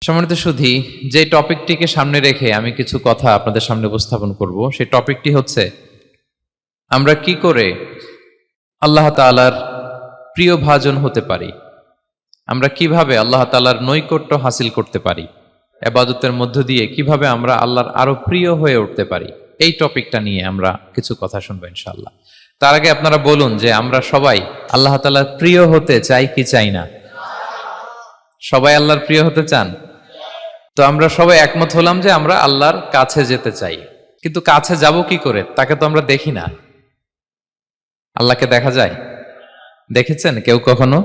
সম্মানিত সুধী, যে টপিকটিকে সামনে রেখে আমি কিছু কথা আপনাদের সামনে উপস্থাপন করব, সেই টপিকটি হচ্ছে আমরা কি করে আল্লাহ তাআলার প্রিয় ভাজন হতে পারি, আমরা কিভাবে আল্লাহ তাআলার নৈকট্য হাসিল করতে পারি, ইবাদতের মধ্য দিয়ে কিভাবে আমরা আল্লাহর আরো প্রিয় হয়ে উঠতে পারি। এই টপিকটা নিয়ে আমরা কিছু কথা শুনবো ইনশাআল্লাহ। তার আগে আপনারা বলুন যে আমরা সবাই আল্লাহ তাআলার প্রিয় হতে চাই কি চাই না? সবাই আল্লাহর প্রিয় হতে চান? তো আমরা সবাই একমত হলাম যে আমরা আল্লাহর কাছে যেতে চাই, কিন্তু কাছে যাব কি করে? তাকে তো আমরা দেখি না। আল্লাহকে দেখা যায়? দেখেছেন কেউ কখনো?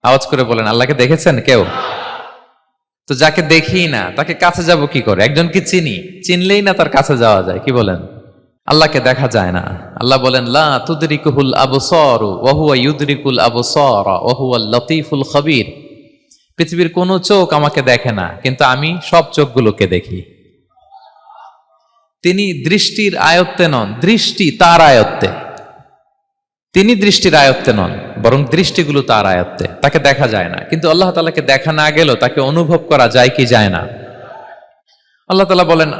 আওয়াজ করে বলেন, আল্লাহকে দেখেছেন কেউ? তো যাকে দেখি না তাকে কাছে যাব কি করে? একজনকে চিনি, চিনলেই না তার কাছে যাওয়া যায়, কি বলেন? আল্লাহকে দেখা যায় না। আল্লাহ বলেন লা তুদরিকুহুল আবসার ওয়া হুয়া ইউদরিকুল আবসার ওয়া হুয়াল লতীফুল খবীর। পৃথিবীর কোনো চোখ আমাকে দেখে না, কিন্তু আমি সব চোখগুলোকে দেখি। তিনি দৃষ্টির আয়ত্তে নন, দৃষ্টি তার আয়ত্তে। তিনি দৃষ্টির আয়ত্তে নন, বরং দৃষ্টিগুলো তার আয়ত্তে। তাকে দেখা যায় না, কিন্তু আল্লাহ তাআলাকে দেখা না গেলেও তাকে অনুভব করা যায় কি যায় না? আল্লাহ তাআলা বলেন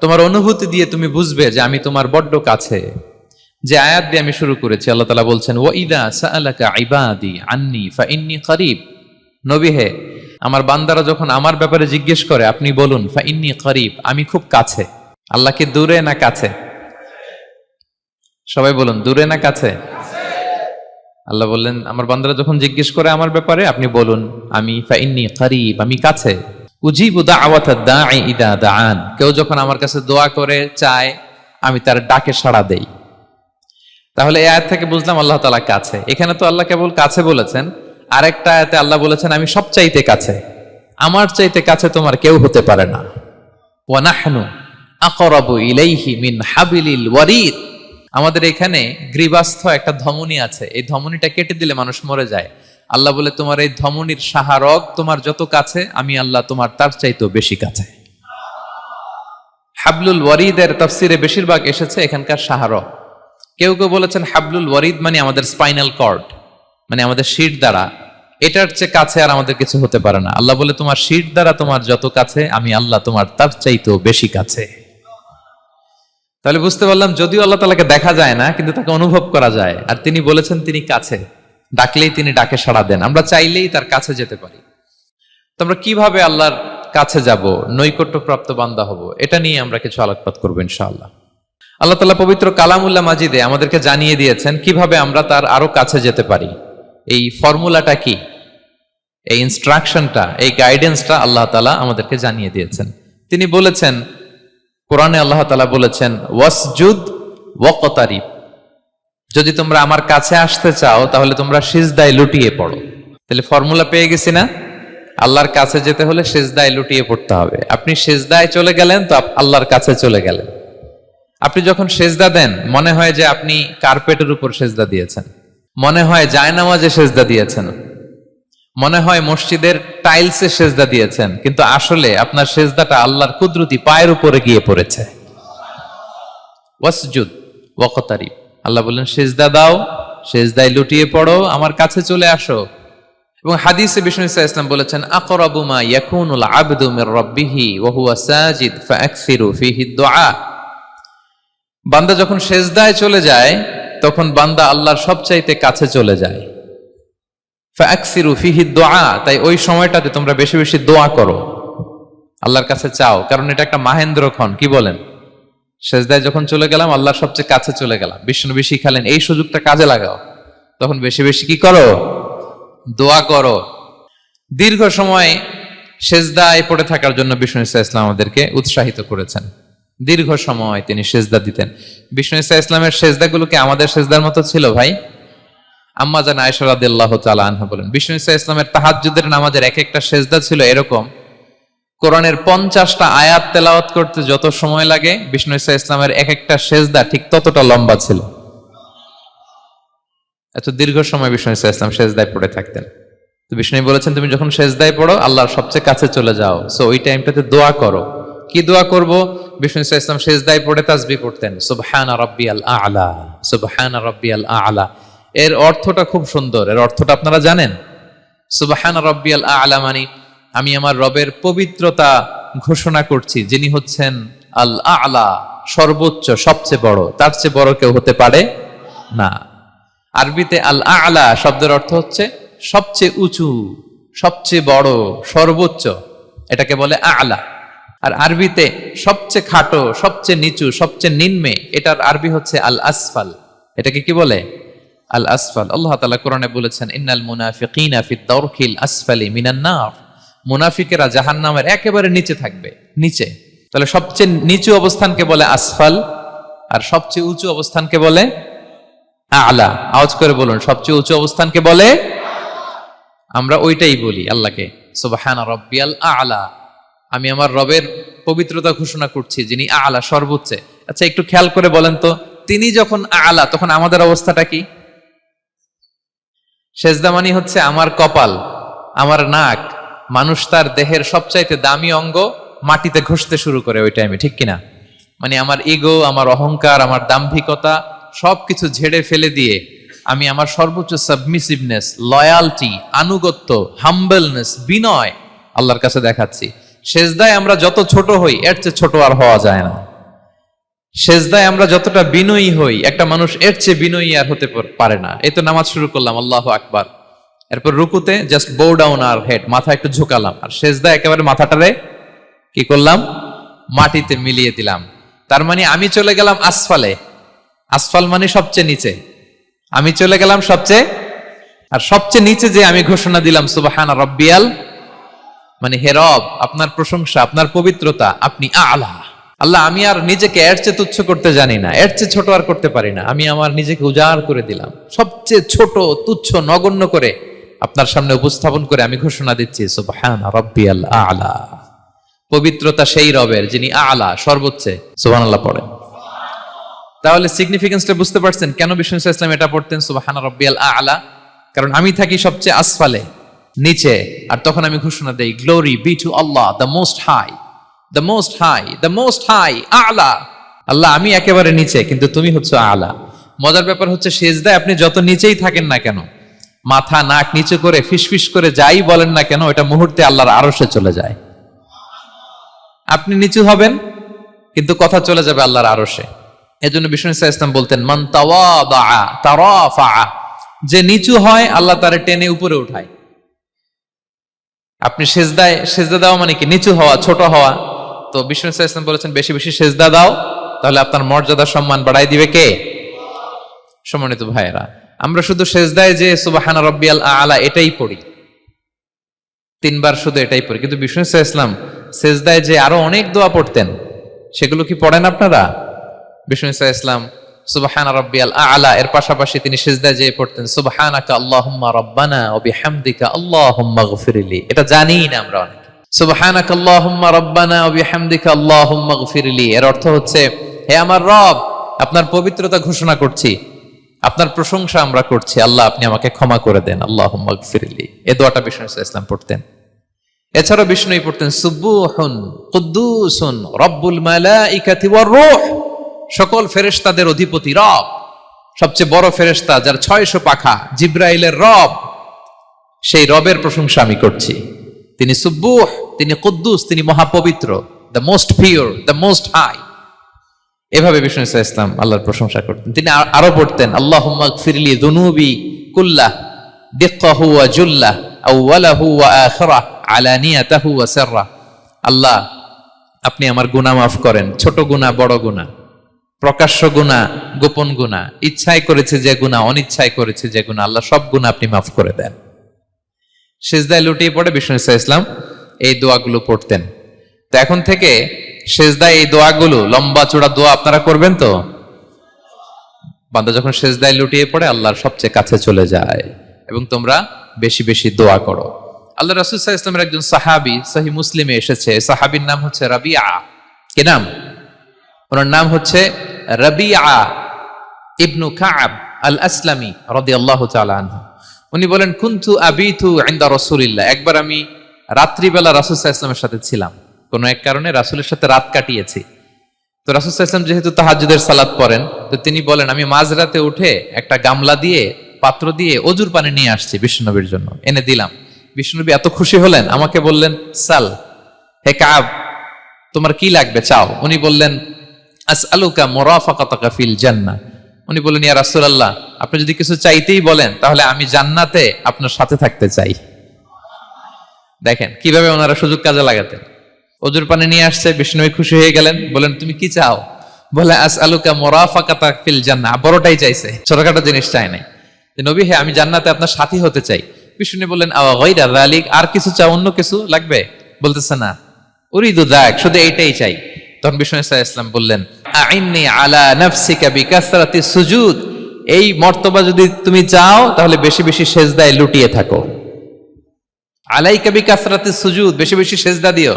তোমার অনুভূতি দিয়ে তুমি বুঝবে যে আমি তোমার বড্ড কাছে। যে আয়াত দিয়ে আমি শুরু করেছি, আল্লাহ তাআলা বলছেন ওয়া ইযা সাআলাকা ইবাদি আন্নী ফাইন্নী করিব। নবী হে, আমার বান্দারা যখন আমার ব্যাপারে জিজ্ঞেস করে আপনি বলুন ফাইন্নী করিব, আমি খুব কাছে। আল্লাহ কি দূরে না কাছে? সবাই বলুন, দূরে না কাছে? আল্লাহ বললেন আমার বান্দারা যখন জিজ্ঞেস করে আমার ব্যাপারে আপনি বলুন আমি ফাইন্নী করিব, আমি কাছে। উজিবু দাওয়াতাদ দাঈ ইযা দাআন, কেউ যখন আমার কাছে দোয়া করে চায় আমি তার ডাকে সাড়া দেই। তাহলে এই আয়াত থেকে বুঝলাম আল্লাহ তাআলা কাছে। এখানে তো আল্লাহ কেবল কাছে বলেছেন, আরেকটা আয়াতে আল্লাহ বলেছেন আমি সবচাইতে কাছে, আমার চাইতে কাছে তোমার কেউ হতে পারে না। ওয়া নাহনু আকরাবু ইলাইহি মিন হাবিলিল ওয়ারিদ। আমাদের এখানে গ্রীবাস্থ একটা ধমনী আছে, এই ধমনীটা কেটে দিলে মানুষ মরে যায়। আল্লাহ বলে তোমার এই ধমনীর সাহারক তোমার যত কাছে, আমি আল্লাহ তোমার তার চাইতেও বেশি কাছে। হাবলুল ওয়ারিদের তাফসিরে বেশিরভাগ এসেছে এখানকার সাহারক। কেউ কেউ বলেছেন হাবলুল ওয়ারিদ মানে আমাদের স্পাইনাল কর্ড, মানে আমাদের শির দ্বারা। এটার চেয়ে কাছে আর আমাদের কিছু হতে পারে না। আল্লাহ বলে তোমার শির দ্বারা তোমার যত কাছে, আমি আল্লাহ তোমার তার চাইতেও বেশি কাছে। তাহলে বুঝতে পারলাম যদিও আল্লাহ তাআলাকে দেখা যায় না, কিন্তু তাকে অনুভব করা যায়। আর তিনি বলেছেন তিনি কাছে, ডাকলেই তিনি ডাকে সাড়া দেন। আমরা চাইলেই তার কাছে যেতে পারি। তো আমরা কিভাবে আল্লাহর কাছে যাব, নৈকট্যপ্রাপ্ত বান্দা হব, এটা নিয়ে আমরা কিছু আলোকপাত করবো ইনশাআল্লাহ। আল্লাহ তাআলা পবিত্র কালামুল্লাহ মাজিদে আমাদেরকে জানিয়ে দিয়েছেন কিভাবে আমরা তার আরো কাছে যেতে পারি। এই ফর্মুলাটা কি, এই ইনস্ট্রাকশনটা, এই গাইডেন্সটা আল্লাহ তাআলা আমাদেরকে জানিয়ে দিয়েছেন। তিনি বলেছেন কোরআনে, আল্লাহ তাআলা বলেছেন ওয়াসজুদ ওয়াকতারিব, যদি তোমরা আমার কাছে আসতে চাও তাহলে তোমরা সিজদায় লুটিয়ে পড়ো। তাহলে ফর্মুলা পেয়ে গেছি না? আল্লাহর কাছে যেতে হলে সিজদায় লুটিয়ে পড়তে হবে। আপনি সিজদায় চলে গেলেন তো আল্লাহর কাছে চলে গেলেন। আপনি যখন সেজদা দেন মনে হয় যে আপনি কার্পেটের উপর সেজদা দিয়েছেন, মনে হয় জায়নামাজে সেজদা দিয়েছেন, মনে হয় মসজিদের টাইলসে সেজদা দিয়েছেন, কিন্তু আসলে আপনার সেজদাটা আল্লাহর কুদরতি পায়ের উপরে গিয়ে পড়েছে। ওয়াসজুদ ওয়াকতারিব, আল্লাহ বললেন সেজদা দাও, সেজদায় লুটিয়ে পড়ো, আমার কাছে চলে আসো। এবং হাদিসে বিষ্ণু সাল্লাল্লাহু আলাইহি ওয়াসাল্লাম বলেছেন আকরাবু মা ইয়াকুনুল আবদু মির রাব্বিহি ওয়া হুয়া সাজিদ ফাআকসিরু ফীহি দুআ। বান্দা যখন সেজদায় চলে যায় তখন বান্দা আল্লাহর সবচাইতে কাছে চলে যায়। ফাআকসিরু ফীহি দুআ, তাই ওই সময়টাতে তোমরা বেশি বেশি দোয়া করো, আল্লাহর কাছে চাও, কারণ এটা একটা মাহেন্দ্রক্ষণ। কি বলেন? সেজদায় যখন চলে গেলাম আল্লাহর সবচেয়ে কাছে চলে গেলাম। বিষ্ণু শিখালেন এই সুযোগটা কাজে লাগাও, তখন বেশি বেশি কি করো? দোয়া করো। দীর্ঘ সময় সেজদায় পড়ে থাকার জন্য বিষ্ণু ইসলাম আমাদেরকে উৎসাহিত করেছেন। দীর্ঘ সময় তিনি সেজদা দিতেন। বিষ্ণু ইসলামের সেজদাগুলোকে আমাদের সেজদার মতো ছিল ভাই? আম্মা জান আয়েশা রাদিয়াল্লাহু তাআলা আনহা বলেন বিষ্ণু ইসলামের তাহাজ্জুদের নামাজের এক একটা সেজদা ছিল এরকম, কোরআনের 50টা আয়াত তেলাওয়াত করতে যত সময় লাগে বিষ্ণু ইসলামের এক একটা সেজদা ঠিক ততটা লম্বা ছিল। এত দীর্ঘ সময় বিষ্ণু ইসলাম সেজদায় পড়ে থাকতেন। তো বিষ্ণু বলেছেন তুমি যখন সেজদায় পড়ো আল্লাহর সবচেয়ে কাছে চলে যাও, সো ওই টাইমটাতে দোয়া করো। কি দোয়া করব? বিষ্ণু ইসলাম সেজদায় পড়ে তাসবিহ পড়তেন, সুবহানা রাব্বিয়াল আ'লা, সুবহানা রাব্বিয়াল আ'লা। এর অর্থটা খুব সুন্দর। এর অর্থটা আপনারা জানেন? সুবহানা রাব্বিয়াল আ'লা মানে আমি আমার রবের পবিত্রতা ঘোষণা করছি, যিনি হচ্ছেন আল আ'লা, সর্বোচ্চ, সবচেয়ে বড়, তার চেয়ে বড় কেউ হতে পারে না। আরবিতে আল আ'লা শব্দের অর্থ হচ্ছে সবচেয়ে উঁচু, সবচেয়ে বড়, সর্বোচ্চ, এটাকে বলে আ'লা। আর আরবিতে সবচেয়ে খাটো, সবচেয়ে নিচু, সবচেয়ে নিম্নে, এটার আরবি হচ্ছে আল আসফাল। এটাকে কি বলে? আল আসফাল। আল্লাহ তাআলা কোরআনে বলেছেন, ইন্নাল মুনাফিকিনা ফিদ দারকিল আসফালি মিনান নার। মুনাফিকেরা জাহান্নামের একেবারে নিচে থাকবে, নিচে। তাহলে সবচেয়ে নিচু অবস্থানকে বলে আসফাল, আর সবচেয়ে উঁচু অবস্থানকে বলে আ'লা। আওয়াজ করে বলুন, সবচেয়ে উঁচু অবস্থানকে বলে। আমরা ওইটাই বলি আল্লাহকে, সুবহান রাব্বিয়াল আ'লা। আমি আমার রবের পবিত্রতা ঘোষণা করছি, যিনি আ'লা, সর্বোচ্চ। আচ্ছা, একটু খেয়াল করে বলেন তো, তিনি যখন আ'লা, তখন আমাদের অবস্থাটা কি? সেজদা মানে হচ্ছে আমার কপাল, আমার নাক, মানুষ তার দেহের সবচাইতে দামি অঙ্গ মাটিতে ঘষতে শুরু করে ওই টাইমে, ঠিক কিনা? মানে আমার ইগো, আমার অহংকার, আমার দাম্ভিকতা সবকিছু ঝেড়ে ফেলে দিয়ে আমি আমার সর্বোচ্চ সাবমিসিভনেস, লয়ালটি, আনুগত্য, হাম্বলনেস, বিনয় আল্লাহর কাছে দেখাচ্ছি। সেজদায় আমরা যত ছোট হই, এর চেয়ে ছোট আর হওয়া যায় না। সেজদায় আমরা যতটা বিনয়ী হই, একটা মানুষ এর চেয়ে বিনয়ী আর হতে পারে না। এই তো নামাজ শুরু করলাম, আল্লাহু আকবার, এরপর রুকুতে জাস্ট বো ডাউন আর হেড, মাথা একটু ঝুঁকালাম, আর সেজদায় একেবারে মাথাটারে কি করলাম? মাটিতে মিলিয়ে দিলাম। তার মানে আমি চলে গেলাম আসফালে। আসফাল মানে সবচেয়ে নিচে, আমি চলে গেলাম সবচেয়ে, আর সবচেয়ে নিচে যে আমি ঘোষণা দিলাম সুবহান রাব্বিয়াল, মানে হে রব, আপনার প্রশংসা, আপনার পবিত্রতা, আপনি আ'লা। আল্লাহ, আমি আর নিজেকে এর চেয়ে তুচ্ছ করতে জানি না, এর চেয়ে ছোট আর করতে পারি না। আমি আমার নিজেকে উজাড় করে দিলাম, সবচেয়ে ছোট, তুচ্ছ, নগণ্য করে আপনার সামনে উপস্থাপন করে আমি ঘোষণা দিচ্ছি সুবহান রাব্বিয়াল আ'লা। পবিত্রতা সেই রবের যিনি আ'লা, সর্বোচ্চ। সুবহানাল্লাহ পড়েন। তাহলে সিগনিফিকেন্সটা বুঝতে পারছেন কেন বিষ্ণু ইসলাম এটা পড়তেন সুবহান রাব্বিয়াল আ'লা? কারণ আমি থাকি সবচেয়ে আসফালে, নিচে, আর তখন আমি ঘোষণা দেই, glory be to Allah the most high, the most high, the most high, আ'লা। আল্লাহ, আমি একেবারে নিচে, কিন্তু তুমি হচ্ছে আ'লা। মজার ব্যাপার হচ্ছে, সেজদায় আপনি যত নিচেই থাকেন না কেন, মাথা নাক নিচু করে ফিসফিস করে যাই বলেন না কেন, এটা মুহূর্তে আল্লাহর আরশে চলে যায়। আপনি নিচু হবেন, কিন্তু কথা চলে যাবে আল্লাহর আরশে। এজন্য বিষ্ণু ইসলাম বলতেন, মান তাওয়াদা তারাফা, যে নিচু হয় আল্লাহ তারে টেনে উপরে উঠায়। আপনি সেজদা দেওয়া মানে কি? নিচু হওয়া, ছোট হওয়া। তো বিষ্ণু ইসলাম বলেছেন, বেশি বেশি সেজদা দাও, তাহলে আপনার মর্যাদা, সম্মান বাড়াই দিবে কে? সম্মানিত ভাইয়েরা, আমরা শুধু সেজদায় যে সুবহান রাব্বিয়াল আ'লা এটাই পড়ি, 3 বার শুধু এটাই পড়ি, কিন্তু বিষ্ণু ইসলাম সেজদায় যে আরো অনেক দোয়া পড়তেন, সেগুলো কি পড়েন আপনারা? বিষ্ণু ইসলাম সুবহান রাব্বিয়াল আ'লা এর পাশাপাশি তিনি সিজদায় যেয়ে পড়তেন সুবহানাকা আল্লাহুম্মা রাব্বানা ওয়া বিহামদিকা আল্লাহুম্মা গফিরলি। এটা জানি না আমরা অনেকে। সুবহানাকা আল্লাহুম্মা রাব্বানা ওয়া বিহামদিকা আল্লাহুম্মা গফিরলি এর অর্থ হচ্ছে, হে আমার রব, আপনার পবিত্রতা ঘোষণা করছি, আপনার প্রশংসা আমরা করছি, আল্লাহ আপনি আমাকে ক্ষমা করে দেন, আল্লাহুম্মা গফিরলি। এই দোয়াটা বিষ্ণু ইসলাম পড়তেন। এছাড়াও বিষ্ণুই পড়তেন সুবহুন কুদ্দুসুন রব্বুল মালাইকাতি ওয়ার রূহ, সকল ফেরেশতাদের অধিপতি রব, সবচেয়ে বড় ফেরেশতা যার 600 পাখা, জিব্রাইলের রব, সেই রবের প্রশংসা আমি করছি। তিনি সুবুহ, তিনি কুদ্দুস, তিনি মহাপবিত্র, the most pure, the most high. এভাবে বিষ্ণু ইসলাম আল্লাহর প্রশংসা করতেন। তিনি আরো পড়তেন আল্লাহুম্মা গফিরলি যুনুবি কুল্লাহ দিক্কাহু ওয়া জুল্লাহ আউওয়ালাহু ওয়া আখিরাহ আলানিয়াতাহু ওয়া সিররাহ। আল্লাহ, আপনি আমার গুনাহ মাফ করেন, ছোট গুনাহ, বড় গুনাহ, প্রকাশ্য গুনাহ, গোপন গুনাহ, ইচ্ছায় করেছে যে গুনাহ, অনিচ্ছায় করেছে যে গুনাহ, আল্লাহ সব গুনাহ আপনি মাফ করে দেন। সিজদায় লুটিয়ে পড়ে বিষ্ণু ইসলাম এই দোয়াগুলো পড়তেন। তো এখন থেকে সিজদায় এই দোয়াগুলো, লম্বা চূড়া দোয়া আপনারা করবেন তো? বান্দা যখন সিজদায় লুটিয়ে পড়ে আল্লাহর সবচেয়ে কাছে চলে যায়। এবং তোমরা বেশি বেশি দোয়া করো। আল্লাহ রাসূল সাল্লাল্লাহু আলাইহি ওয়াসাল্লামের একজন সাহাবী, সহিহ মুসলিমে এসেছে, সাহাবীর নাম হচ্ছে রাবিআ। কি নাম? ওনার নাম হচ্ছে রাবিআ ইবনু কাব আল আসলামি রাদিয়াল্লাহু তাআলা আনহু। উনি বলেন, কুনতু আবিতু ইনদা রাসূলিল্লাহ, একবার আমি রাত্রিবেলা রাসূল সাল্লাল্লাহু আলাইহি ওয়াসাল্লামের সাথে ছিলাম, কোন এক কারণে রাসূলের সাথে রাত কাটিয়েছি। তো রাসূল সাল্লাল্লাহু আলাইহি ওয়াসাল্লাম যেহেতু তাহাজ্জুদের সালাত পড়েন, তো তিনি বলেন, আমি মাঝরাতে উঠে একটা গামলা দিয়ে, পাত্র দিয়ে অজুর পানি নিয়ে আসছি বিশ্বনবীর জন্য, এনে দিলাম। বিষ্ণুনবী এত খুশি হলেন, আমাকে বললেন সাল, হে কাব তোমার কি লাগবে চাও। উনি বললেন আসআলুকা মুরাফাকাতাকা ফিল জান্নাহ। উনি বললেন ইয়া রাসূলুল্লাহ, আপনি যদি কিছু চাইতেই বলেন তাহলে আমি জান্নাতে আপনার সাথে থাকতে চাই। দেখেন কিভাবে ওনারা সুযোগ কাজে লাগাতেন। অজুর পানি নিয়ে আসছে, বিষ্ণুনবী খুশি হয়ে গেলেন, বলেন তুমি কি চাও? বলে আসআলুকা মুরাফাকাতাকা ফিল জান্নাহ, বড়টাই চাইছে, ছোটখাটো জিনিস চাই নাই। নবী হে, আমি জান্নাতে আপনার সাথী হতে চাই। বিষ্ণু বললেন আওয়া গায়রা যালিক, আর কিছু চাও, অন্য কিছু লাগবে? বলতেছে না, উরিদু যাক, শুধু এইটাই চাই। তখন বিষ্ণু সাল্লাল্লাহু আলাইহি ওয়াসাল্লাম বললেন আইন্নি আলা নাফসিকা বিকাসরাতি সুজুদ, এই মর্তবা যদি তুমি চাও তাহলে বেশি বেশি সেজদায় লুটিয়ে থাকো। আলাইকা বিকাসরাতি সুজুদ, বেশি বেশি সেজদা দিও।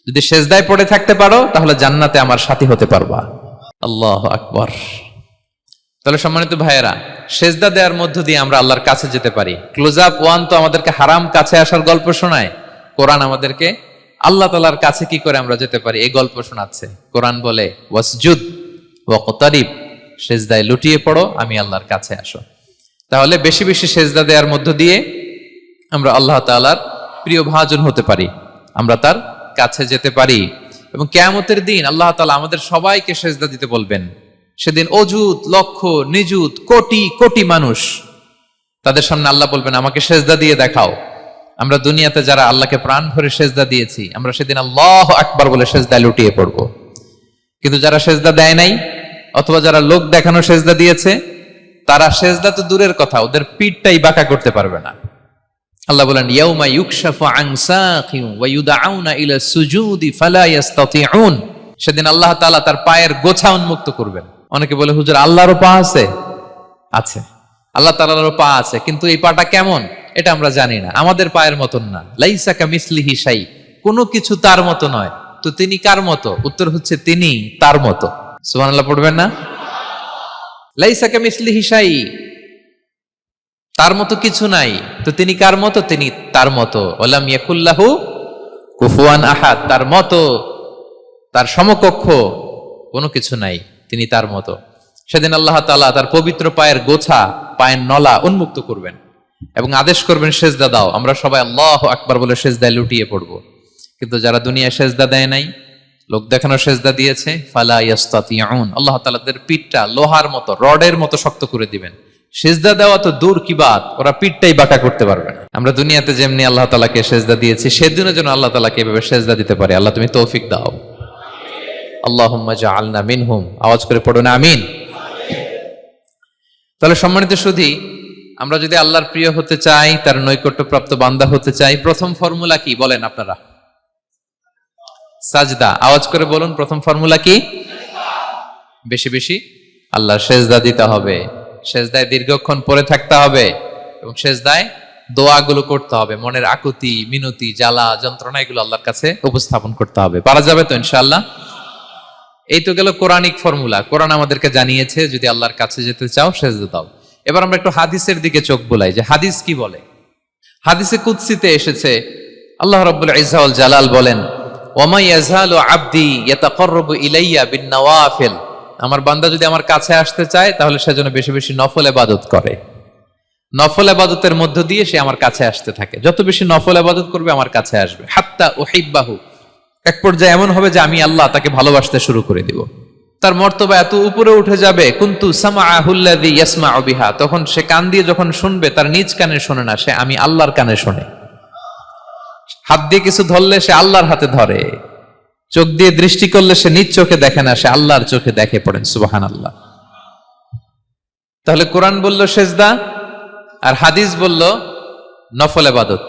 যদি সেজদায় পড়ে থাকতে পারো তাহলে জান্নাতে আমার সাথী হতে পারবা। আল্লাহু আকবার। তাহলে সম্মানিত ভাইয়েরা, সেজদা দেওয়ার মধ্য দিয়ে আমরা আল্লাহর কাছে যেতে পারি। ক্লোজ আপ ওয়ান তো আমাদেরকে হারাম কাছে আসার গল্প শোনায়, কোরআন আমাদেরকে আল্লাহ তাআলার কাছে কি করে আমরা যেতে পারি এই গল্প শোনাচ্ছে। কোরআন বলে ওয়াসজুদ ওয়াকতারিব, সেজদায় লুটিয়ে পড়ো, আমি আল্লাহর কাছে আসো। তাহলে বেশি বেশি সেজদা দেওয়ার মধ্য দিয়ে আমরা আল্লাহ তাআলার প্রিয় ভাজন হতে পারি, আমরা তার কাছে যেতে পারি। এবং কিয়ামতের দিন আল্লাহ তাআলা আমাদের সবাইকে সেজদা দিতে বলবেন। সেদিন অযুত লক্ষ নিযুত কোটি কোটি মানুষ, তাদের সামনে আল্লাহ বলবেন আমাকে সেজদা দিয়ে দেখাও। আমরা দুনিয়াতে যারা আল্লাহকে প্রাণ ভরে সেজদা দিয়েছি, আমরা সেদিন আল্লাহু আকবার বলে সেজদায় লুটিয়ে পড়বো। কিন্তু যারা সেজদা দেয় নাই, অথবা যারা লোক দেখানো সেজদা দিয়েছে, তারা সেজদা তো দূরের কথা, ওদের পিঠটাই বাঁকা করতে পারবে না। আল্লাহ বলেন ইয়াউমা ইউকশাফু আন সাকিন ওয়া ইউদআউনা ইলা সুজুদি ফালা ইস্তাতিউন, সেদিন আল্লাহ তাআলা তার পায়ের গোছা উন্মুক্ত করবেন। অনেকে বলে হুজুর আল্লাহরও পা আছে? আছে, আল্লাহ তাআলারও পা আছে, কিন্তু এই পাটা কেমন এটা আমরা জানি না, আমাদের পায়ের মতন না। লাইসা কামিসলিহি শাই, কোনো কিছু তার মতো নয়। তো তিনি কার মতো? উত্তর হচ্ছে তিনি তার মতো। সুবহানাল্লাহ পড়বেন না? লাইসা কামিসলিহি শাই, তার মতো কিছু নাই। তো তিনি কার মতো? তিনি তার মতো। ওয়ালাম ইয়াকুল্লাহু কুফুয়ান আহাদ, তার মতো, তার সমকক্ষ কোনো কিছু নাই, তিনি তার মতো। সেদিন আল্লাহ তাআলা তার পবিত্র পায়ের গোছা, পায়ের নলা উন্মুক্ত করবেন এবং আদেশ করবেন সেজদা দাও। আমরা সবাই আল্লাহু আকবার বলে সেজদায় লুটিয়ে পড়ব। কিন্তু যারা দুনিয়ায় সেজদা দেয় নাই, লোক দেখানো সেজদা দিয়েছে, ফালা ইস্তাতিউন, আল্লাহ তাআলা তাদের পিঠটা লোহার মতো, রডের মতো শক্ত করে দিবেন। সেজদা দেওয়া তো দূর কি বাত, ওরা পিঠটাই বাঁকা করতে পারবে না। আমরা দুনিয়াতে যেমনি আল্লাহ তাআলাকে সেজদা দিয়েছি, সেদিনও যেন আল্লাহ তাআলাকে এভাবে সেজদা দিতে পারি। আল্লাহ তুমি তৌফিক দাও। আল্লাহুম্মা জাআলনা মিনহুম, আওয়াজ করে পড়ো না আমিন। তাহলে সম্মানিত সুধী, আমরা যদি আল্লাহর প্রিয় হতে চাই, তার নৈকট্যপ্রাপ্ত বান্দা হতে চাই, প্রথম ফর্মুলা কি বলেন আপনারা? সাজদা। আওয়াজ করে বলুন, প্রথম ফর্মুলা কি? বেশি বেশি আল্লাহর সেজদা দিতে হবে, সেজদায় দীর্ঘক্ষণ পড়ে থাকতে হবে এবং সেজদায় দোয়াগুলো করতে হবে। মনের আকুতি মিনতি জ্বালা যন্ত্রণা এগুলো আল্লাহর কাছে উপস্থাপন করতে হবে। পারা যাবে তো ইনশাআল্লাহ? এই তো গেল কোরআনিক ফর্মুলা। কোরআন আমাদেরকে জানিয়েছে যদি আল্লাহর কাছে যেতে চাও সেজদা দাও। এবার আমরা একটু হাদিসের দিকে চোখ বোলাই যে হাদিস কি বলে। হাদিসে কুদসিতে এসেছে, আল্লাহ রাব্বুল ইজ্জা ওয়াল জালাল বলেন ওয়ামা ইয়াজালু আবদি ইয়াতাকাররাবু ইলাইয়া বিন-নওয়াফিল, আমার বান্দা যদি আমার কাছে আসতে চায় তাহলে সে যেন বেশি বেশি নফল ইবাদত করে। নফল ইবাদতের মধ্য দিয়ে সে আমার কাছে আসতে থাকে। যত বেশি নফল ইবাদত করবে আমার কাছে আসবে। হাত্তা উহিব্বাহু, এক পর্যায়ে এমন হবে যে আমি আল্লাহ তাকে ভালোবাসতে শুরু করে দিব। তার মর্তবা এত উপরে উঠে যাবে, কুনতু সামাআহুল্লাযী ইয়াসমাউ বিহা, তখন সে কান দিয়ে যখন শুনবে তার নিজ কানে শোনে না, সে আমি আল্লাহর কানে শোনে। হাত দিয়ে কিছু ধরলে সে আল্লাহর হাতে ধরে, চোখ দিয়ে দৃষ্টি করলে সে নিজ চোখে দেখে না, সে আল্লাহর চোখে দেখে। পড়েন সুবহানাল্লাহ। তাহলে কোরআন বলল সেজদা, আর হাদিস বলল নফল ইবাদত।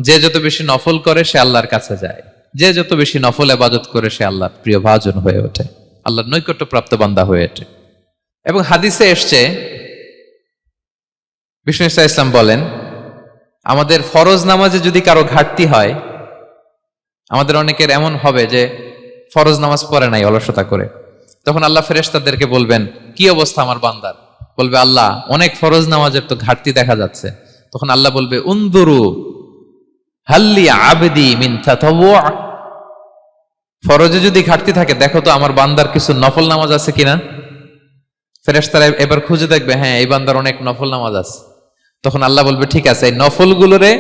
যে যত বেশি নফল করে সে আল্লাহর কাছে যায়, যে যত বেশি নফল ইবাদত করে সে আল্লাহর প্রিয় ভাজন হয়ে ওঠে, আল্লাহর নৈকট্যপ্রাপ্ত বান্দা হয়ে ওঠে। এবং হাদিসে এসছে, বিষ্ণু ইসলাম বলেন আমাদের ফরজ নামাজে যদি কারো ঘাটতি হয়, আমাদের অনেকের এমন হবে যে ফরজ নামাজ পড়ে নাই অলসতা করে, তখন আল্লাহ ফেরেশতাদেরকে বলবেন কি অবস্থা আমার বান্দার? বলবে আল্লাহ অনেক ফরজ নামাজের তো ঘাটতি দেখা যাচ্ছে। তখন আল্লাহ বলবে উনদুরু হাল্লি আবদি মিন তাতাওয়ু, ফরজে যদি ঘাটতি থাকে দেখো তো আমার বান্দার কিছু নফল নামাজ আছে কিনা। ফেরেশতারা এবার খুঁজে দেখবে, হ্যাঁ এই বান্দার অনেক নফল নামাজ আছে। তখন আল্লাহ বলবে ঠিক আছে, এই নফল গুলোরে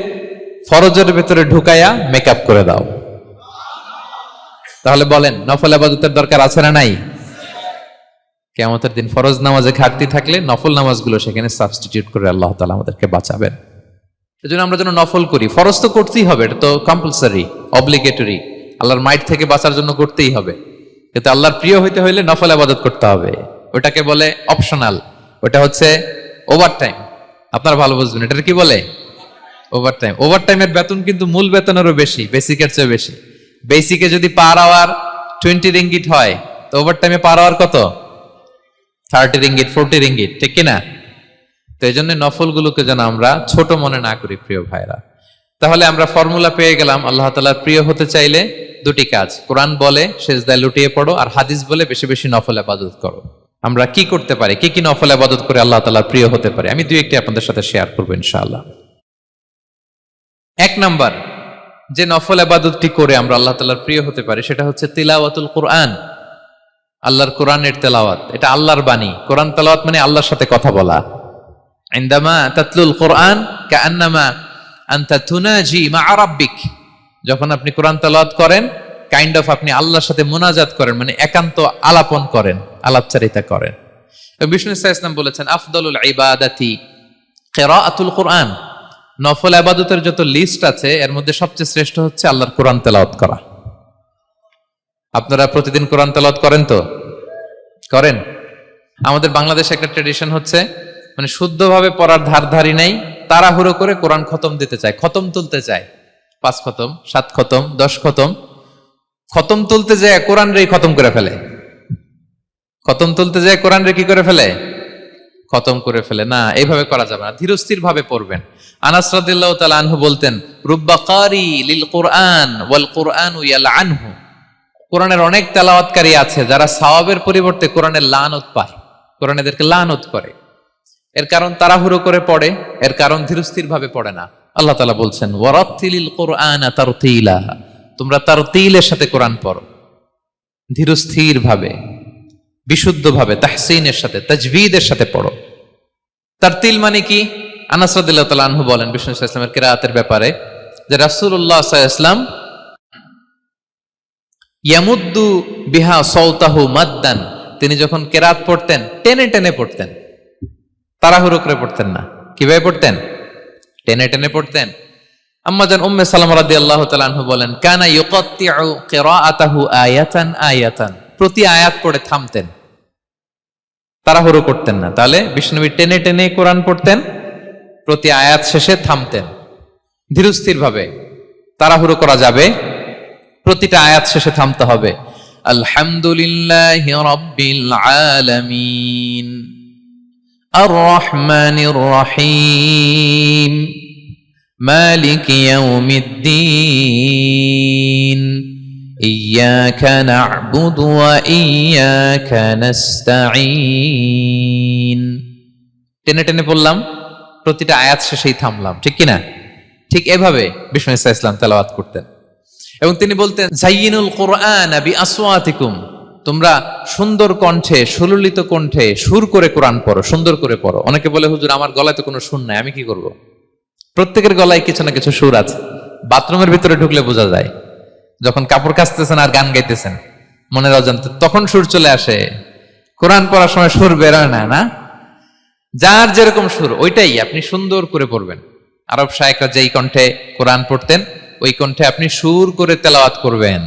ফরজের ভেতরে ঢুকাইয়া মেকআপ করে দাও। তাহলে বলেন নফল ইবাদতের দরকার আছে না নাই? কিয়ামতের দিন ফরজ নামাজে ঘাটতি থাকলে নফল নামাজগুলো সেখানে সাবস্টিটিউট করে আল্লাহ তাআলা আমাদেরকে বাঁচাবেন। এজন্য আমরা যেন নফল করি। ফরজ তো করতেই হবে, এটা তো কম্পালসারি, অব্লিগেটরি, আল্লাহর মাইট থেকে বাঁচার জন্য করতেই হবে। কিন্তু আল্লাহর প্রিয় হইতে হইলে নফল ইবাদত করতে হবে। ওটাকে বলে অপশনাল, ওটা হচ্ছে ওভারটাইম। আপনারা ভালো বুঝবেন, এটা কি বলে? ওভারটাইম। ওভারটাইমের বেতন কিন্তু মূল বেতনেরও বেশি, বেসিকের চেয়ে বেশি। বেসিকে যদি পার আওয়ার 20 রিঙ্গিট হয়, তো ওভারটাইমে পার আওয়ার কত? 30 রিঙ্গিট, 40 রিঙ্গিট, ঠিক কিনা? তো এই জন্য নফলগুলোকে যেন আমরা ছোট মনে না করি প্রিয় ভাইরা। তাহলে আমরা ফর্মুলা পেয়ে গেলাম, আল্লাহ তাআলার প্রিয় হতে চাইলে দুটি কাজ, কোরআন বলে সিজদায় লুটিয়ে পড়ো, আর হাদিস বলে বেশি বেশি নফল ইবাদত করো। আমরা কি করতে পারি, কি কি নফল ইবাদত করে আল্লাহ তাআলার প্রিয় হতে পারি, আমি দুই একটি আপনাদের সাথে শেয়ার করবো ইনশাআল্লাহ। এক নাম্বার যে নফল ইবাদতটি করে আমরা আল্লাহ তাআলার প্রিয় হতে পারি সেটা হচ্ছে তিলাওয়াতুল কোরআন। আল্লাহর কোরআনের তেলাওয়াত, এটা আল্লাহর বাণী। কোরআন তেলাওয়াত মানে আল্লাহর সাথে কথা বলা। ইনদামা তাতলুল কোরআন কাআন্নামা আনতা তুনাজি মা রাব্বিক, যখন আপনি কোরআন তেলাওয়াত করেন কাইন্ড অফ আপনি আল্লাহর সাথে মুনাজাত করেন, মানে একান্ত আলাপন করেন, আলাপচারিতা করেন। বিষ্ণু সাল্লাল্লাহু আলাইহি ওয়াসাল্লাম বলেছেন আফদলুল ইবাদাতি কিরাআতুল কোরআন। নফল ইবাদতের যত লিস্ট আছে এর মধ্যে সবচেয়ে শ্রেষ্ঠ হচ্ছে আল্লাহর কোরআন তেলাওয়াত করা। আপনারা প্রতিদিন কোরআন তেলাওয়াত করেন তো? করেন? আমাদের বাংলাদেশে একটা ট্র্যাডিশন হচ্ছে, মানে শুদ্ধভাবে পড়ার ধারধারি নাই, তাড়াহুড়ো করে কোরআন খতম দিতে চায়, খতম তুলতে চায়। 5 খতম, 7 খতম, 10 খতম। খতম তুলতে যায় কোরআন রে খতম করে ফেলে। খতম তুলতে যায় কোরআন রে কি করে ফেলে? খতম করে ফেলে। না, এইভাবে করা যাবে না, ধীরস্থির ভাবে পড়বেন। আনাস রাদিয়াল্লাহু তাআলা আনহু বলতেন, রুব্বা কারি লিল কোরআন ওয়াল কোরআনু ইয়ালআনহু। কোরআনের অনেক তেলাওয়াতকারী আছে যারা সওয়াবের পরিবর্তে কোরআনের লানত পায়, কোরআন এদেরকে লানত করে। এর কারণ তাড়াহুড়ো করে পড়ে, এর কারণ ধীরস্থির ভাবে পড়ে না। আল্লাহ তাআলা বলছেন ওয়ারাত্তিলিল কোরআনা তারতিলা, তোমরা তারতিলের সাথে কোরআন পড়ো, ধীরস্থির ভাবে, বিশুদ্ধ ভাবে, তাহসিনের সাথে, তাজবিদের সাথে পড়ো। তারতিল মানে কি? আনাস রাদিয়াল্লাহু তাআলা আনহু বলেন বিষ্ণু সাল্লাল্লাহু আলাইহি ওয়াসাল্লামের কিরাআতের ব্যাপারে যে রাসূলুল্লাহ সাল্লাল্লাহু আলাইহি ওয়াসাল্লাম ইয়ামুদ্দু বিহা সাওতাহু মাদ্দান, তিনি যখন কিরাআত পড়তেন টেনে টেনে পড়তেন, তাড়াহুড়ো করে পড়তেন না। কিভাবে পড়তেন? টেনে টেনে পড়তেন। আম্মা জান উম্মে সালামা রাদিয়াল্লাহু তাআলা আনহা বলেন কানা ইউকাত্তিউ কিরাআতাহু আয়াতান আয়াতান, প্রতি আয়াত পড়ে থামতেন, তাড়াহুড়ো করতেন না। তাহলে বিষ্ণুনবী টেনে টেনে কোরআন পড়তেন, প্রতি আয়াত শেষে থামতেন, ধীরস্থির ভাবে। তাড়াহুড়ো করা যাবে, প্রতিটা আয়াত শেষে থামতে হবে। আলহামদুলিল্লাহি রাব্বিল আলামিন আর রহমানির রহিম মালিক ইয়াউমিদ্দিন ইয়্যাকা না'বুদু ওয়া ইয়্যাকা নাস্তাঈন। টেনে টেনে বললাম, প্রতিটা আয়াত শেষেই থামলাম, ঠিক কিনা? ঠিক এভাবে বিষ্ণু ইসা ইসলাম তেলাওয়াত করতেন। এবং তিনি বলতেন জাইয়িনুল কোরআন বিআসওয়াতিকুম, তোমরা সুন্দর কণ্ঠে, সুললিত কণ্ঠে সুর করে কোরআন পড়ো, সুন্দর করে পড়ো। অনেকে বলে হুজুর আমার গলায় তো কোনো সুর নাই, আমি কি করব? প্রত্যেকের গলায় কিছু না কিছু সুর আছে। বাথরুমের ভিতরে ঢুকলে বোঝা যায়, যখন কাপড় কাচতেছেন আর গান গাইতেছেন মনের অজান্তে, তখন সুর চলে আসে। কোরআন পড়ার সময় সুর বেরোয় না, না? যার যেরকম সুর ওইটাই আপনি সুন্দর করে পড়বেন। আরব শায়েখরা যেই কণ্ঠে কোরআন পড়তেন ওই কণ্ঠে আপনি সুর করে তেলাওয়াত করবেন।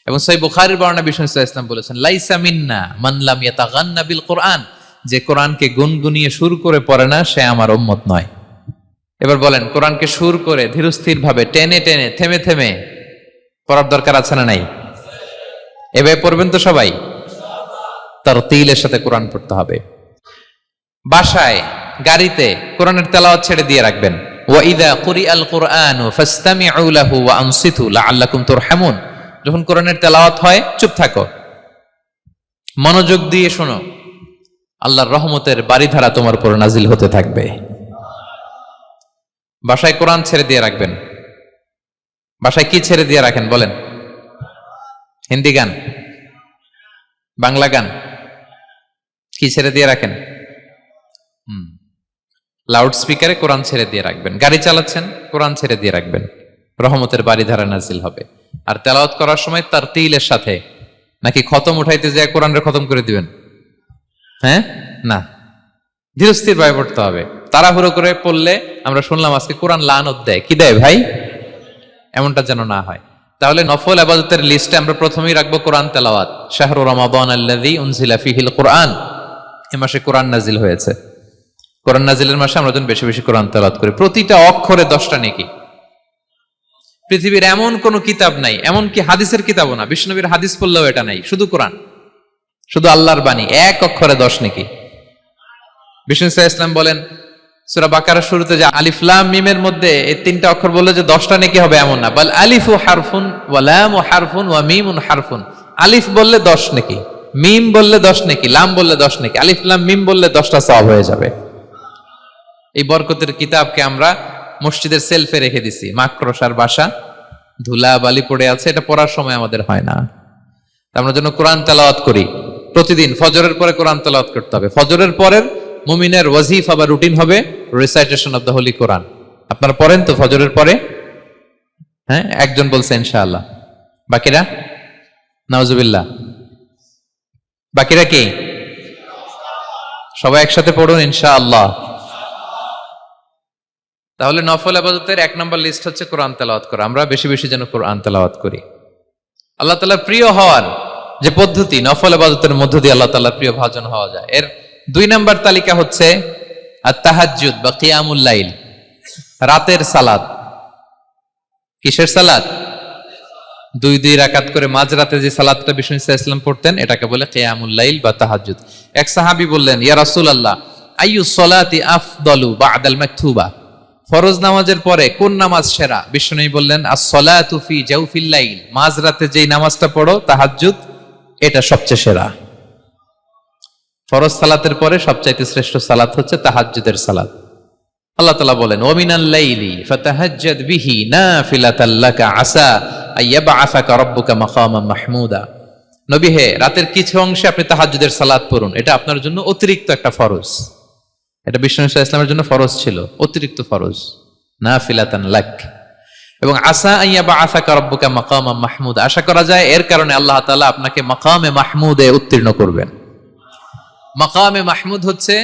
এবং সহিহ বুখারীর বর্ণনা বিষ্ণু সাল্লাল্লাহু আলাইহি ওয়াসাল্লাম বলেছেন লাইসা মিন্না মান লাম ইয়াতাগান্না বিল কোরআন, যে কোরআনকে গুনগুনিয়ে সুর করে পড়ে না সে আমার উম্মত নয়। এবার বলেন কোরআনকে সুর করে ধীরস্থির ভাবে টেনে টেনে থেমে থেমে পড়ার দরকার আছে না নাই? এভাবে পড়বেন তো সবাই? তারতিলের সাথে কোরআন পড়তে হবে। বাসায়, গাড়িতে কোরআনের তেলাওয়াত ছেড়ে দিয়ে রাখবেন। ওয়া ইযা কুরিআল কুরআনু ফাসতামিউ লাহু ওয়া আনসিতু লাআল্লাকুম তুরহামুন, যখন কোরআনের তেলাওয়াত হয় চুপ থাকো, মনোযোগ দিয়ে শোনো, আল্লাহর রহমতের বারিধারা তোমার উপর নাজিল হতে থাকবে। বাসায় কোরআন ছেড়ে দিয়ে রাখবেন। বাসায় কি ছেড়ে দিয়ে রাখেন বলেন? হিন্দি গান, বাংলা গান, কি ছেড়ে দিয়ে রাখেন? লাউড স্পিকারে কোরআন ছেড়ে দিয়ে রাখবেন, গাড়ি চালাচ্ছেন কোরআন ছেড়ে দিয়ে রাখবেন, রহমতের বাড়িধারা নাজিল হবে। আর তেলাওয়াত করার সময় তার তিলের সাথে, নাকি খতম উঠাইতে যায় কোরআনের খতম করে দিবেন? হ্যাঁ, না, ধীরস্থির ভাবে পড়তে হবে। তাড়াহুড়ো করে পড়লে আমরা শুনলাম আজকে কোরআন লানত দেয়, কি দেয় ভাই? এমনটা যেন না হয়। তাহলে নফল ইবাদতের লিস্টে আমরা প্রথমেই রাখবো কোরআন তেলাওয়াত। শাহরু রমাদান আল্লাযী উনজিলা ফীহিল কোরআন, এই মাসে কোরআন নাজিল হয়েছে। কোরআন নাজিলের মাসে আমরা যেন বেশি বেশি কোরআন তেলাওয়াত করি। প্রতিটা অক্ষরে 10টা নেকি। পৃথিবীর এমন কোন কিতাব নাই, এমনকি হাদিসের কিতাবও না, বিষ্ণুনবীর হাদিস পড়লেও এটা নাই, শুধু কোরআন, শুধু আল্লাহর বাণী, এক অক্ষরে 10 নেকি। বিষ্ণু ইসলাম বলেন সূরা বাকারার শুরুতে যে আলিফ লাম মিমের মধ্যে এই 3টা অক্ষর বললে যে 10টা নেকি হবে এমন না, বল আলিফু হারফুন ওয়া লামু হারফুন ওয়া মিমুন হারফুন। আলিফ বললে 10 নেকি, মিম বললে 10 নেকি, লাম বললে 10 নেকি, আলিফ লাম মিম বললে 10টা সওয়াব হয়ে যাবে। এই বরকতের কিতাবকে আমরা মসজিদের সেলফে রেখে দিছি, মাকড়সার বাসা, ধুলা বালি পড়ে আছে, এটা পড়ার সময় আমাদের হয় না। আমরা যেন কোরআন তেলাওয়াত করি প্রতিদিন। ফজরের পরে কোরআন তেলাওয়াত করতে হবে। ফজরের পরের মুমিনের ওয়াজিফা বা রুটিন হবে রিসাইটেশন অফ দ্য হোলি কোরআন। আপনারা পড়েন তো ফজরের পরে? হ্যাঁ, একজন বলছে ইনশাআল্লাহ, বাকিরা নাউজুবিল্লাহ, বাকিরা কি? সবাই একসাথে পড়ুন ইনশাআল্লাহ। তাহলে নফল ইবাদতের 1 নম্বর লিস্ট হচ্ছে কোরআন তেলাওয়াত করা। আমরা বেশি বেশি যেন কোরআন তেলাওয়াত করি। আল্লাহ তাআলার প্রিয় হওয়ার যে পদ্ধতি, নফল ইবাদতের মধ্য দিয়ে আল্লাহ তাআলার প্রিয় ভাজন হওয়া যায়। এর 2 নম্বর তালিকা হচ্ছে আত-তাহাজ্জুদ বা কিয়ামুল লাইল, রাতের সালাত। কিসের সালাত? 2 রাকাত করে মাঝরাতে যে সালাতটা বিষ্ণু ইসলাম পড়তেন, এটাকে বলে কিয়ামুল লাইল বা তাহাজ্জুদ। এক সাহাবী বললেন, ইয়া রাসূলুল্লাহ, আইয়ুস সালাতি আফদালু বা'দাল মাকতুবা, ফরজ নামাজের পরে কোন নামাজ সেরা? বিষ্ণু বললেন, আস-সালাতু ফি জাওফিল লাইল, মাঝরাতে যেই নামাজটা পড়ো তাহাজ্জুদ, এটা সবচেয়ে সেরা। ফরজ সালাতের পরে সবচাইতে শ্রেষ্ঠ সালাত হচ্ছে তাহাজ্জুদের সালাত। আল্লাহ তাআলা বলেন, ওয়া মিনাল লাইলি ফাতাহাজ্জাদ বিহি নাফিলাতাল লাকা আসা আইয়াবআসাকা রাব্বুকা মাকামান মাহমুদা। নবী হে, রাতের কিছু অংশে আপনি তাহাজ্জুদের সালাত পড়ুন, এটা আপনার জন্য অতিরিক্ত একটা ফরজ। এটা বিষ্ণু ইসলামের জন্য ফরজ ছিল, অতিরিক্ত ফরজ, নাফিলাতান লাক। এবং আসা আইয়াবআসাকা রাব্বুকা মাকামান মাহমুদা, আশা করা যায় এর কারণে আল্লাহ তাআলা আপনাকে মাকামে মাহমুদে উত্তীর্ণ করবেন। মাকামে মাহমুদ হচ্ছে